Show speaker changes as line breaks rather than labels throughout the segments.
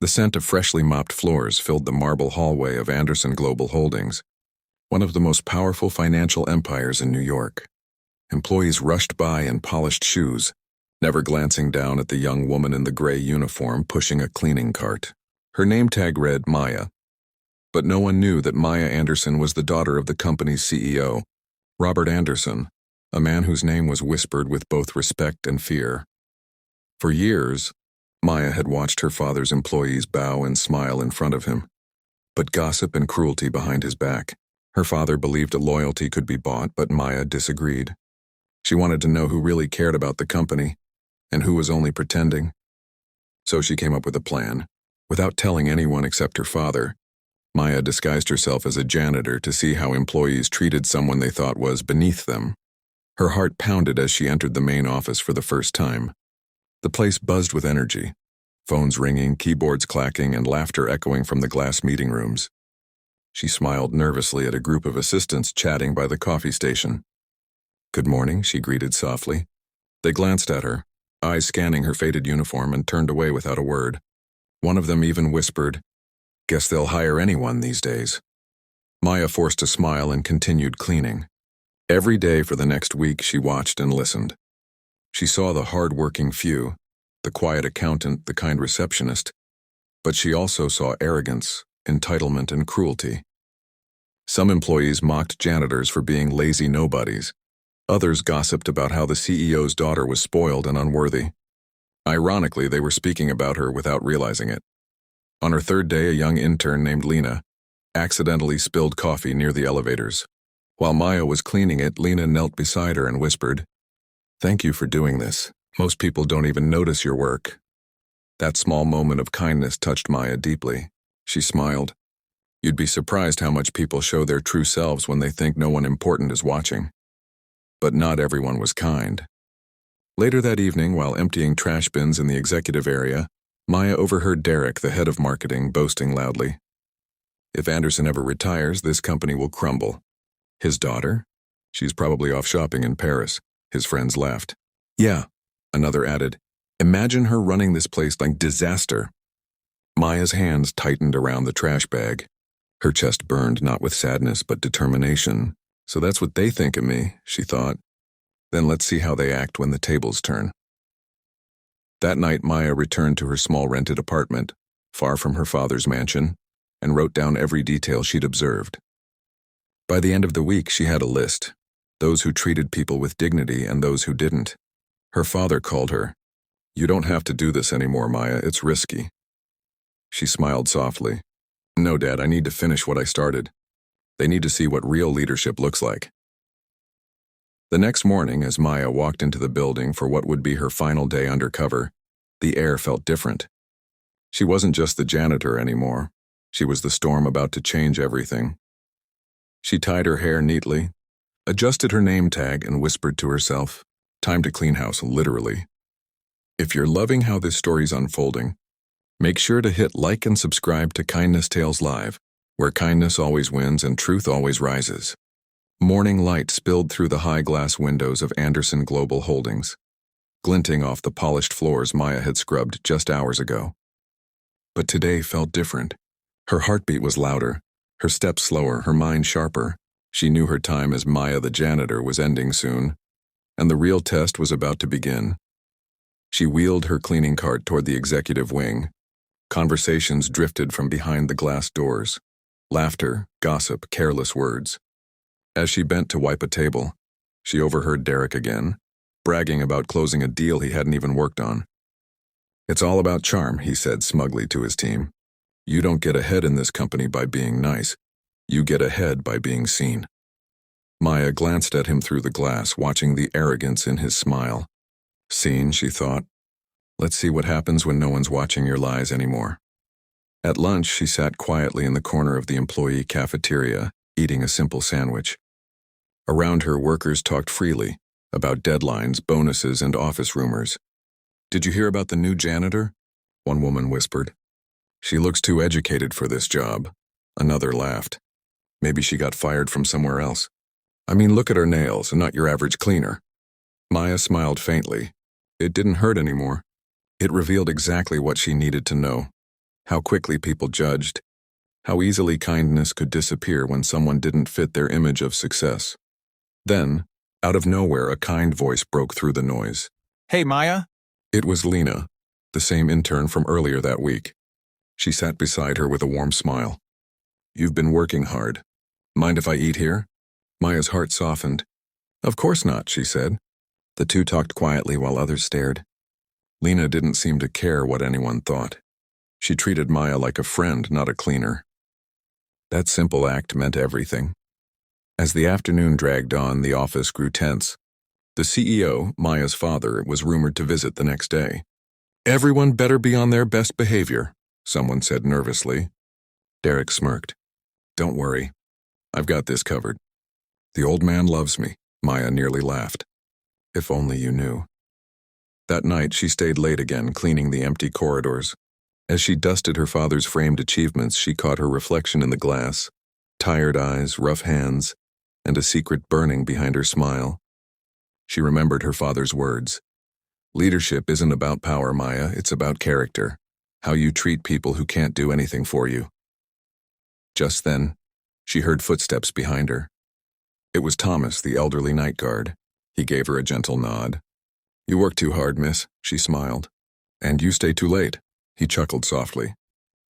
The scent of freshly mopped floors filled the marble hallway of Anderson Global Holdings, one of the most powerful financial empires in New York. Employees rushed by in polished shoes, never glancing down at the young woman in the gray uniform pushing a cleaning cart. Her name tag read Maya, but no one knew that Maya Anderson was the daughter of the company's CEO, Robert Anderson, a man whose name was whispered with both respect and fear. For years, Maya had watched her father's employees bow and smile in front of him, but gossip and cruelty behind his back. Her father believed a loyalty could be bought, but Maya disagreed. She wanted to know who really cared about the company and who was only pretending. So she came up with a plan. Without telling anyone except her father, Maya disguised herself as a janitor to see how employees treated someone they thought was beneath them. Her heart pounded as she entered the main office for the first time. The place buzzed with energy, phones ringing, keyboards clacking, and laughter echoing from the glass meeting rooms. She smiled nervously at a group of assistants chatting by the coffee station. "Good morning," she greeted softly. They glanced at her, eyes scanning her faded uniform, and turned away without a word. One of them even whispered, "Guess they'll hire anyone these days." Maya forced a smile and continued cleaning. Every day for the next week she watched and listened. She saw the hard-working few, the quiet accountant, the kind receptionist, but she also saw arrogance, entitlement, and cruelty. Some employees mocked janitors for being lazy nobodies. Others gossiped about how the CEO's daughter was spoiled and unworthy. Ironically, they were speaking about her without realizing it. On her third day, a young intern named Lena accidentally spilled coffee near the elevators. While Maya was cleaning it, Lena knelt beside her and whispered, "Thank you for doing this. Most people don't even notice your work." That small moment of kindness touched Maya deeply. She smiled. You'd be surprised how much people show their true selves when they think no one important is watching. But not everyone was kind. Later that evening, while emptying trash bins in the executive area, Maya overheard Derek, the head of marketing, boasting loudly. "If Anderson ever retires, this company will crumble." His daughter? She's probably off shopping in Paris. His friends laughed. "Yeah," another added. "Imagine her running this place like disaster." Maya's hands tightened around the trash bag. Her chest burned not with sadness but determination. "So that's what they think of me," she thought. "Then let's see how they act when the tables turn." That night, Maya returned to her small rented apartment, far from her father's mansion, and wrote down every detail she'd observed. By the end of the week, she had a list, those who treated people with dignity and those who didn't. Her father called her. "You don't have to do this anymore, Maya. It's risky." She smiled softly. "No, Dad, I need to finish what I started. They need to see what real leadership looks like." The next morning, as Maya walked into the building for what would be her final day undercover, the air felt different. She wasn't just the janitor anymore. She was the storm about to change everything. She tied her hair neatly, adjusted her name tag, and whispered to herself, "Time to clean house, literally." If you're loving how this story's unfolding, make sure to hit like and subscribe to Kindness Tales Live, where kindness always wins and truth always rises. Morning light spilled through the high glass windows of Anderson Global Holdings, glinting off the polished floors Maya had scrubbed just hours ago. But today felt different. Her heartbeat was louder, her steps slower, her mind sharper. She knew her time as Maya the janitor was ending soon, and the real test was about to begin. She wheeled her cleaning cart toward the executive wing. Conversations drifted from behind the glass doors. Laughter, gossip, careless words. As she bent to wipe a table, she overheard Derek again, bragging about closing a deal he hadn't even worked on. "It's all about charm," he said smugly to his team. "You don't get ahead in this company by being nice. You get ahead by being seen." Maya glanced at him through the glass, watching the arrogance in his smile. Seen, she thought. Let's see what happens when no one's watching your lies anymore. At lunch, she sat quietly in the corner of the employee cafeteria, eating a simple sandwich. Around her, workers talked freely about deadlines, bonuses, and office rumors. "Did you hear about the new janitor?" one woman whispered. "She looks too educated for this job." Another laughed. "Maybe she got fired from somewhere else. I mean, look at her nails, and not your average cleaner." Maya smiled faintly. It didn't hurt anymore. It revealed exactly what she needed to know. How quickly people judged. How easily kindness could disappear when someone didn't fit their image of success. Then, out of nowhere, a kind voice broke through the noise.
Hey, Maya.
It was Lena, the same intern from earlier that week. She sat beside her with a warm smile. You've been working hard. Mind if I eat here? Maya's heart softened. Of course not, she said. The two talked quietly while others stared. Lena didn't seem to care what anyone thought. She treated Maya like a friend, not a cleaner. That simple act meant everything. As the afternoon dragged on, the office grew tense. The CEO, Maya's father, was rumored to visit the next day. Everyone better be on their best behavior, someone said nervously. Derek smirked. Don't worry. I've got this covered. The old man loves me, Maya nearly laughed. If only you knew. That night, she stayed late again, cleaning the empty corridors. As she dusted her father's framed achievements, she caught her reflection in the glass. Tired eyes, rough hands, and a secret burning behind her smile. She remembered her father's words. Leadership isn't about power, Maya, it's about character. How you treat people who can't do anything for you. Just then, she heard footsteps behind her. It was Thomas, the elderly night guard. He gave her a gentle nod. You work too hard, miss, she smiled. And you stay too late, he chuckled softly.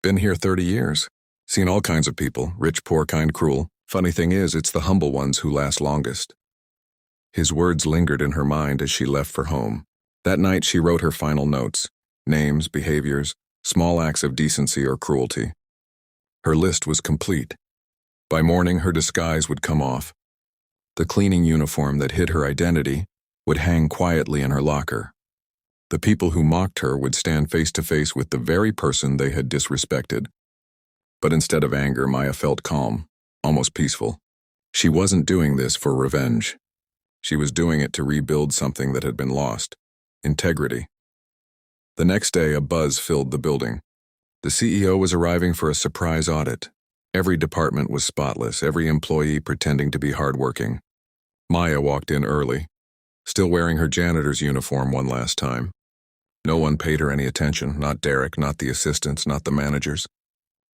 Been here 30 years. Seen all kinds of people, rich, poor, kind, cruel. Funny thing is, it's the humble ones who last longest. His words lingered in her mind as she left for home. That night she wrote her final notes. Names, behaviors, small acts of decency or cruelty. Her list was complete. By morning, her disguise would come off. The cleaning uniform that hid her identity would hang quietly in her locker. The people who mocked her would stand face to face with the very person they had disrespected. But instead of anger, Maya felt calm, almost peaceful. She wasn't doing this for revenge. She was doing it to rebuild something that had been lost. Integrity. The next day, a buzz filled the building. The CEO was arriving for a surprise audit. Every department was spotless, every employee pretending to be hardworking. Maya walked in early, still wearing her janitor's uniform one last time. No one paid her any attention, not Derek, not the assistants, not the managers.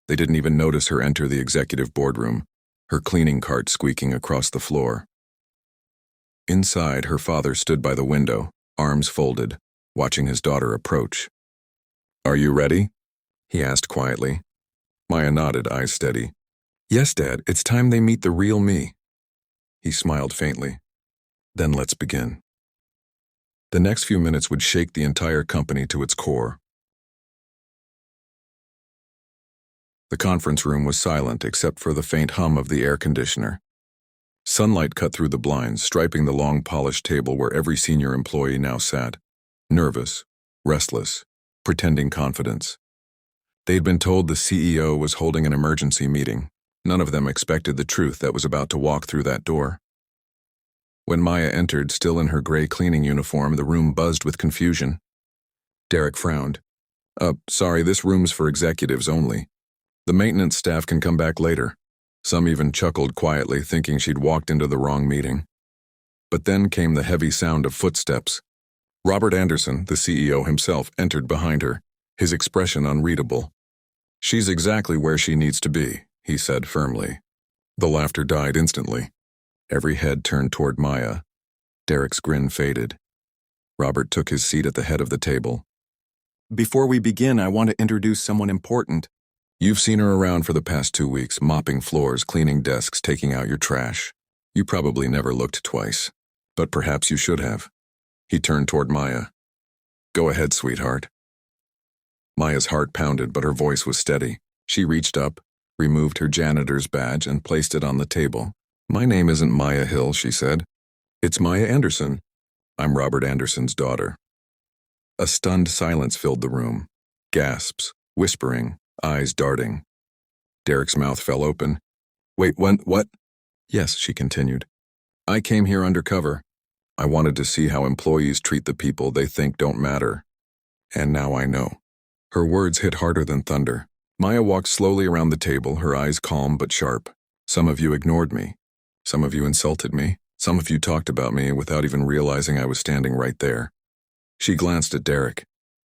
They didn't even notice her enter the executive boardroom, her cleaning cart squeaking across the floor. Inside, her father stood by the window, arms folded, watching his daughter approach. Are you ready? He asked quietly. Maya nodded, eyes steady. Yes, Dad, it's time they meet the real me. He smiled faintly. Then let's begin. The next few minutes would shake the entire company to its core. The conference room was silent except for the faint hum of the air conditioner. Sunlight cut through the blinds, striping the long polished table where every senior employee now sat, nervous, restless, pretending confidence. They'd been told the CEO was holding an emergency meeting. None of them expected the truth that was about to walk through that door. When Maya entered, still in her gray cleaning uniform, the room buzzed with confusion. Derek frowned. Sorry, this room's for executives only. The maintenance staff can come back later. Some even chuckled quietly, thinking she'd walked into the wrong meeting. But then came the heavy sound of footsteps. Robert Anderson, the CEO himself, entered behind her, his expression unreadable. She's exactly where she needs to be, he said firmly. The laughter died instantly. Every head turned toward Maya. Derek's grin faded. Robert took his seat at the head of the table. Before we begin, I want to introduce someone important. You've seen her around for the past 2 weeks, mopping floors, cleaning desks, taking out your trash. You probably never looked twice, but perhaps you should have. He turned toward Maya. Go ahead, sweetheart. Maya's heart pounded, but her voice was steady. She reached up, removed her janitor's badge, and placed it on the table. My name isn't Maya Hill, she said. It's Maya Anderson. I'm Robert Anderson's daughter. A stunned silence filled the room. Gasps, whispering, eyes darting. Derek's mouth fell open. Wait, what? Yes, she continued. I came here undercover. I wanted to see how employees treat the people they think don't matter. And now I know. Her words hit harder than thunder. Maya walked slowly around the table, her eyes calm but sharp. Some of you ignored me. Some of you insulted me. Some of you talked about me without even realizing I was standing right there. She glanced at Derek.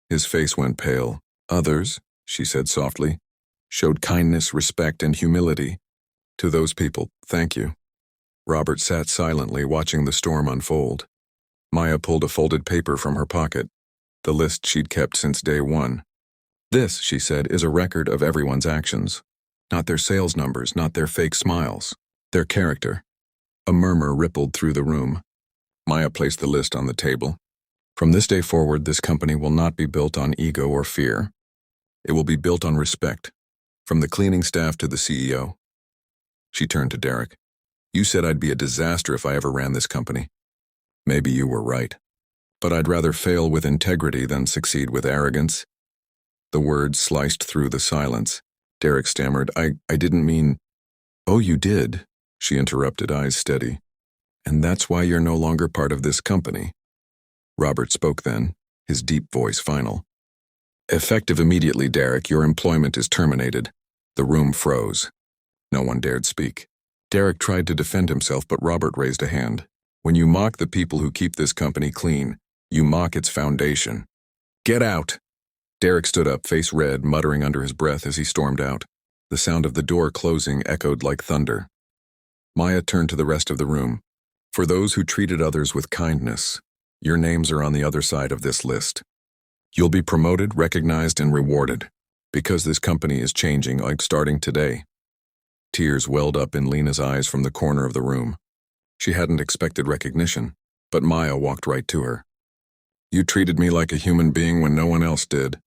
His face went pale. Others, she said softly. Showed kindness, respect, and humility. To those people, thank you. Robert sat silently watching the storm unfold. Maya pulled a folded paper from her pocket, the list she'd kept since day one. This, she said, is a record of everyone's actions. Not their sales numbers, not their fake smiles. Their character. A murmur rippled through the room. Maya placed the list on the table. From this day forward, this company will not be built on ego or fear. It will be built on respect, from the cleaning staff to the CEO. She turned to Derek. You said I'd be a disaster if I ever ran this company. Maybe you were right. But I'd rather fail with integrity than succeed with arrogance. The words sliced through the silence. Derek stammered, I didn't mean... Oh, you did, she interrupted, eyes steady. And that's why you're no longer part of this company. Robert spoke then, his deep voice final. Effective immediately, Derek, your employment is terminated. The room froze. No one dared speak. Derek tried to defend himself, but Robert raised a hand. When you mock the people who keep this company clean, you mock its foundation. Get out! Derek stood up, face red, muttering under his breath as he stormed out. The sound of the door closing echoed like thunder. Maya turned to the rest of the room. For those who treated others with kindness, your names are on the other side of this list. You'll be promoted, recognized, and rewarded, because this company is changing, like starting today. Tears welled up in Lena's eyes from the corner of the room. She hadn't expected recognition, but Maya walked right to her. You treated me like a human being when no one else did.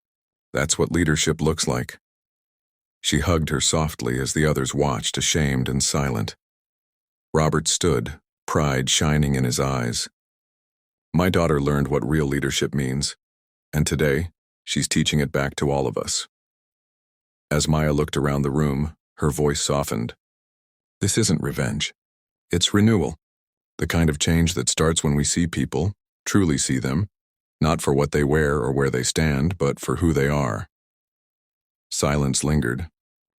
That's what leadership looks like. She hugged her softly as the others watched, ashamed and silent. Robert stood, pride shining in his eyes. My daughter learned what real leadership means, and today, she's teaching it back to all of us. As Maya looked around the room, her voice softened. This isn't revenge. It's renewal. The kind of change that starts when we see people, truly see them, not for what they wear or where they stand, but for who they are. Silence lingered.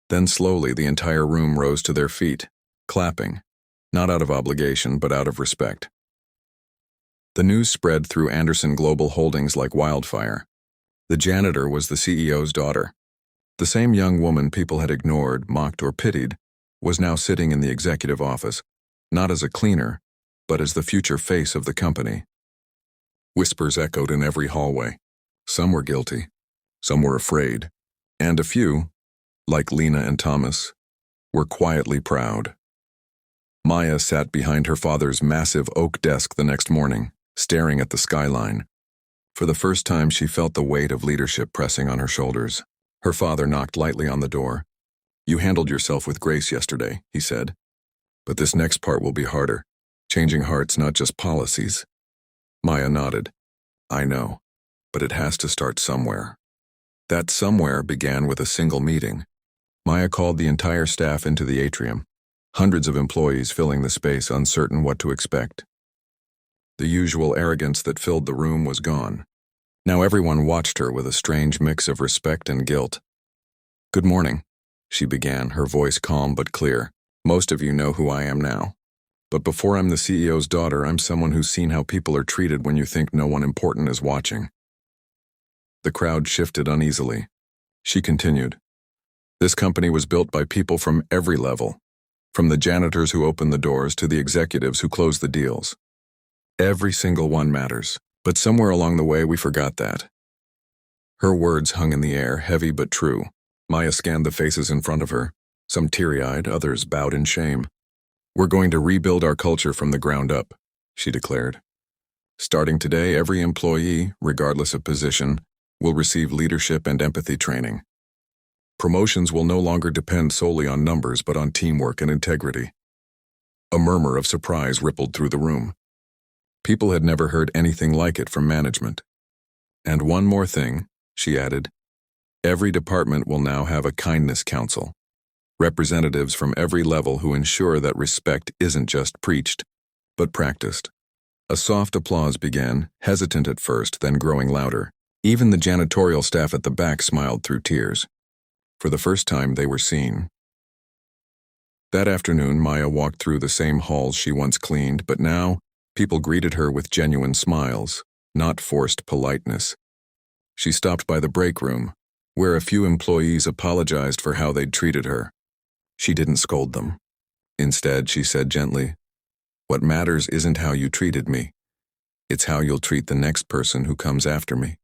Then slowly the entire room rose to their feet, clapping, not out of obligation, but out of respect. The news spread through Anderson Global Holdings like wildfire. The janitor was the CEO's daughter. The same young woman people had ignored, mocked, or pitied was now sitting in the executive office, not as a cleaner, but as the future face of the company. Whispers echoed in every hallway. Some were guilty, some were afraid, and a few, like Lena and Thomas, were quietly proud. Maya sat behind her father's massive oak desk the next morning, staring at the skyline. For the first time, she felt the weight of leadership pressing on her shoulders. Her father knocked lightly on the door. You handled yourself with grace yesterday, he said. But this next part will be harder. Changing hearts, not just policies. Maya nodded. I know, but it has to start somewhere. That somewhere began with a single meeting. Maya called the entire staff into the atrium, hundreds of employees filling the space, uncertain what to expect. The usual arrogance that filled the room was gone. Now everyone watched her with a strange mix of respect and guilt. Good morning, she began, her voice calm but clear. Most of you know who I am now. But before I'm the CEO's daughter, I'm someone who's seen how people are treated when you think no one important is watching. The crowd shifted uneasily. She continued. This company was built by people from every level, from the janitors who opened the doors to the executives who closed the deals. Every single one matters, but somewhere along the way we forgot that. Her words hung in the air, heavy but true. Maya scanned the faces in front of her, some teary-eyed, others bowed in shame. We're going to rebuild our culture from the ground up, she declared. Starting today, every employee, regardless of position, will receive leadership and empathy training. Promotions will no longer depend solely on numbers but on teamwork and integrity. A murmur of surprise rippled through the room. People had never heard anything like it from management. And one more thing, she added. Every department will now have a kindness council. Representatives from every level who ensure that respect isn't just preached, but practiced. A soft applause began, hesitant at first, then growing louder. Even the janitorial staff at the back smiled through tears. For the first time, they were seen. That afternoon, Maya walked through the same halls she once cleaned, but now, people greeted her with genuine smiles, not forced politeness. She stopped by the break room, where a few employees apologized for how they'd treated her. She didn't scold them. Instead, she said gently, "What matters isn't how you treated me. It's how you'll treat the next person who comes after me."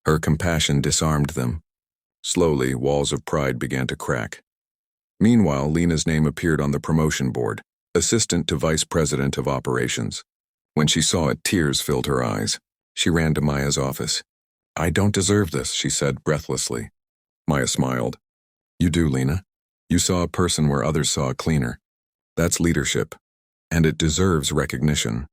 Her compassion disarmed them. Slowly, walls of pride began to crack. Meanwhile, Lena's name appeared on the promotion board, assistant to vice president of operations. When she saw it, tears filled her eyes. She ran to Maya's office. "I don't deserve this," she said breathlessly. Maya smiled. "You do, Lena. You saw a person where others saw a cleaner. That's leadership, and it deserves recognition."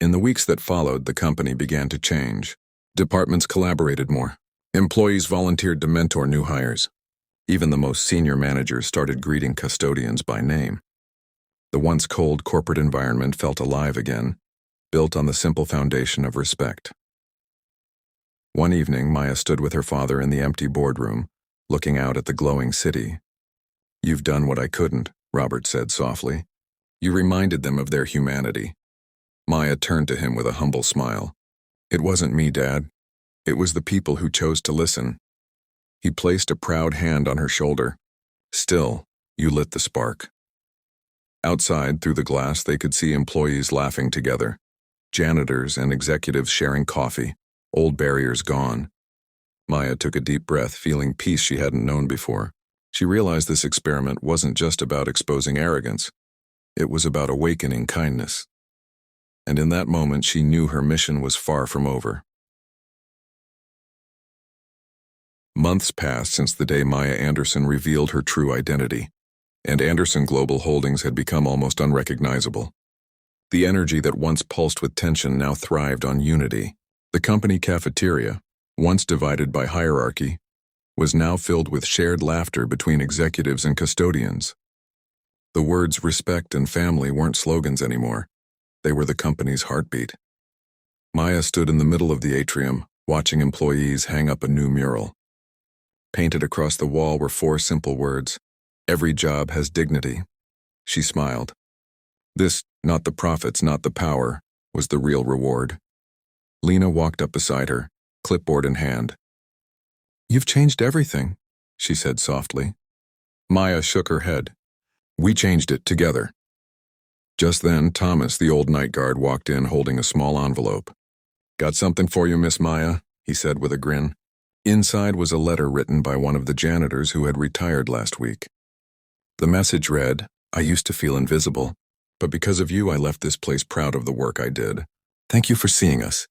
In the weeks that followed, the company began to change. Departments collaborated more. Employees volunteered to mentor new hires. Even the most senior managers started greeting custodians by name. The once cold corporate environment felt alive again, built on the simple foundation of respect. One evening, Maya stood with her father in the empty boardroom, looking out at the glowing city. "You've done what I couldn't," Robert said softly. "You reminded them of their humanity." Maya turned to him with a humble smile. "It wasn't me, Dad. It was the people who chose to listen." He placed a proud hand on her shoulder. "Still, you lit the spark." Outside, through the glass, they could see employees laughing together, janitors and executives sharing coffee, old barriers gone. Maya took a deep breath, feeling peace she hadn't known before. She realized this experiment wasn't just about exposing arrogance. It was about awakening kindness. And in that moment, she knew her mission was far from over. Months passed since the day Maya Anderson revealed her true identity, and Anderson Global Holdings had become almost unrecognizable. The energy that once pulsed with tension now thrived on unity. The company cafeteria, once divided by hierarchy, was now filled with shared laughter between executives and custodians. The words respect and family weren't slogans anymore. They were the company's heartbeat. Maya stood in the middle of the atrium, watching employees hang up a new mural. Painted across the wall were 4 simple words: "Every job has dignity." She smiled. This, not the profits, not the power, was the real reward. Lena walked up beside her, clipboard in hand. "You've changed everything," she said softly. Maya shook her head. "We changed it together." Just then, Thomas, the old night guard, walked in holding a small envelope. "Got something for you, Miss Maya," he said with a grin. Inside was a letter written by one of the janitors who had retired last week. The message read, "I used to feel invisible, but because of you I left this place proud of the work I did. Thank you for seeing us."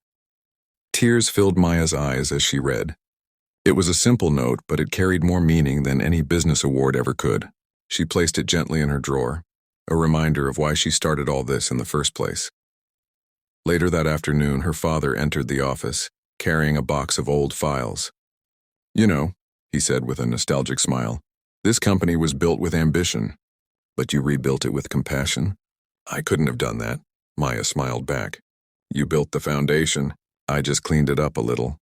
Tears filled Maya's eyes as she read. It was a simple note, but it carried more meaning than any business award ever could. She placed it gently in her drawer, a reminder of why she started all this in the first place. Later that afternoon, her father entered the office, carrying a box of old files. "You know," he said with a nostalgic smile, "this company was built with ambition, but you rebuilt it with compassion." "I couldn't have done that," Maya smiled back. "You built the foundation. I just cleaned it up a little."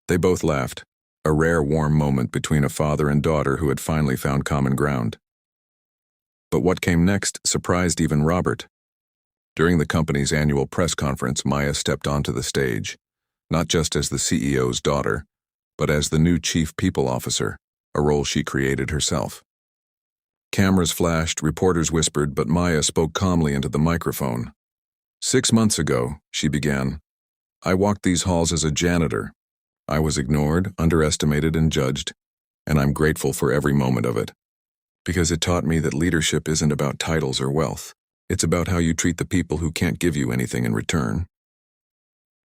They both laughed, a rare warm moment between a father and daughter who had finally found common ground. But what came next surprised even Robert. During the company's annual press conference, Maya stepped onto the stage, not just as the CEO's daughter, but as the new chief people officer, a role she created herself. Cameras flashed, reporters whispered, but Maya spoke calmly into the microphone. "6 months ago," she began, "I walked these halls as a janitor. I was ignored, underestimated, and judged, and I'm grateful for every moment of it. Because it taught me that leadership isn't about titles or wealth. It's about how you treat the people who can't give you anything in return."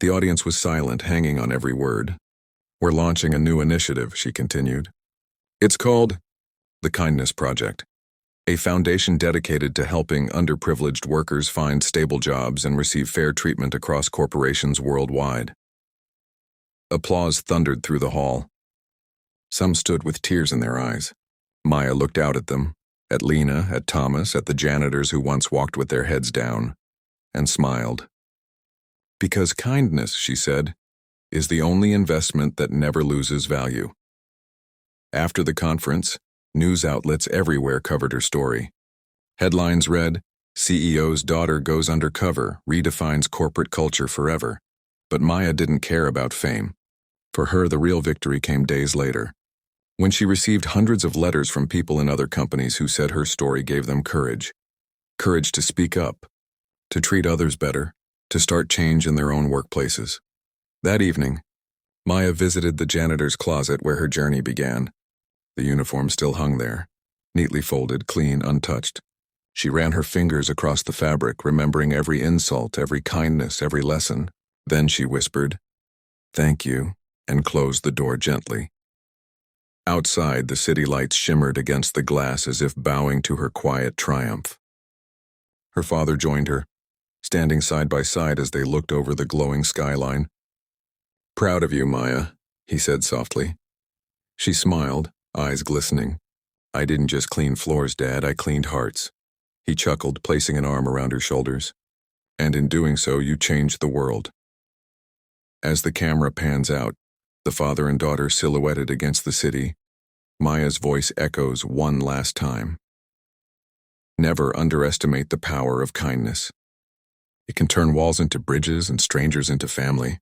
The audience was silent, hanging on every word. "We're launching a new initiative," she continued. "It's called the Kindness Project, a foundation dedicated to helping underprivileged workers find stable jobs and receive fair treatment across corporations worldwide." Applause thundered through the hall. Some stood with tears in their eyes. Maya looked out at them, at Lena, at Thomas, at the janitors who once walked with their heads down, and smiled. "Because kindness," she said, "is the only investment that never loses value." After the conference, news outlets everywhere covered her story. Headlines read, "CEO's daughter goes undercover, redefines corporate culture forever." But Maya didn't care about fame. For her, the real victory came days later, when she received hundreds of letters from people in other companies who said her story gave them courage. Courage to speak up, to treat others better, to start change in their own workplaces. That evening, Maya visited the janitor's closet where her journey began. The uniform still hung there, neatly folded, clean, untouched. She ran her fingers across the fabric, remembering every insult, every kindness, every lesson. Then she whispered, "Thank you," and closed the door gently. Outside, the city lights shimmered against the glass as if bowing to her quiet triumph. Her father joined her, standing side by side as they looked over the glowing skyline. "Proud of you, Maya," he said softly. She smiled, eyes glistening. "I didn't just clean floors, Dad, I cleaned hearts." He chuckled, placing an arm around her shoulders. "And in doing so, you changed the world." As the camera pans out, the father and daughter silhouetted against the city, Maya's voice echoes one last time. Never underestimate the power of kindness. It can turn walls into bridges and strangers into family.